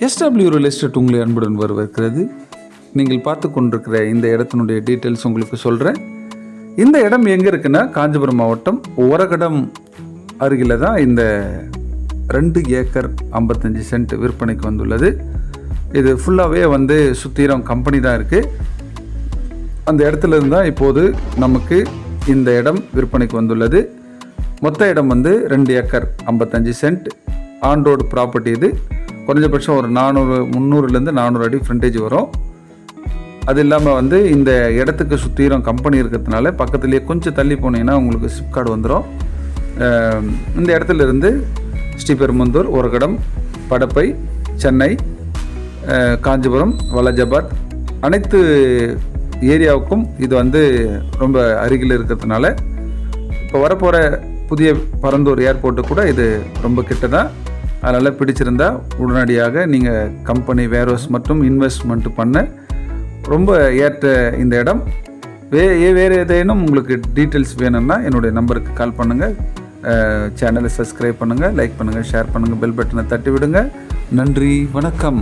SW real estate உங்களை அன்புடன் வரவேற்கிறது. நீங்கள் பார்த்து கொண்டிருக்கிற இந்த இடத்தினுடைய டீட்டெயில்ஸ் உங்களுக்கு சொல்கிறேன். இந்த இடம் எங்கே இருக்குன்னா, காஞ்சிபுரம் மாவட்டம் ஒரகடம் அருகில் தான் இந்த 2 ஏக்கர் 55 சென்ட் விற்பனைக்கு வந்துள்ளது. இது ஃபுல்லாகவே சுத்தீரம் கம்பெனி தான் இருக்குது. அந்த இடத்துல இருந்தால் இப்போது நமக்கு இந்த இடம் விற்பனைக்கு வந்துள்ளது. மொத்த இடம் 2 acre 55 cent on road property. இது குறைஞ்சபட்சம் ஒரு 300லேருந்து 400 அடி ஃப்ரண்டேஜ் வரும். அது இல்லாமல் இந்த இடத்துக்கு சுத்தீரம் கம்பெனி இருக்கிறதுனால பக்கத்துலேயே கொஞ்சம் தள்ளி போனீங்கன்னா உங்களுக்கு சிப்கார்டு வந்துடும். இந்த இடத்துல இருந்து ஸ்ரீபெரும்புதூர், ஒரகடம், படப்பை, சென்னை, காஞ்சிபுரம், வலஜபாத் அனைத்து ஏரியாவுக்கும் இது ரொம்ப அருகில் இருக்கிறதுனால இப்போ வரப்போகிற புதிய பரந்தூர் ஏர்போர்ட்டு கூட இது ரொம்ப கிட்ட தான். அதனால் பிடிச்சிருந்தால் உடனடியாக நீங்கள் கம்பெனி வேர்ஹவுஸ் மற்றும் இன்வெஸ்ட்மெண்ட் பண்ண ரொம்ப ஏற்ற இந்த இடம். வேறு ஏதேனும் உங்களுக்கு டீட்டெயில்ஸ் வேணும்னா என்னுடைய நம்பருக்கு கால் பண்ணுங்கள். சேனலை சப்ஸ்கிரைப் பண்ணுங்கள், லைக் பண்ணுங்கள், ஷேர் பண்ணுங்கள், பெல் பட்டனை தட்டி விடுங்க. நன்றி, வணக்கம்.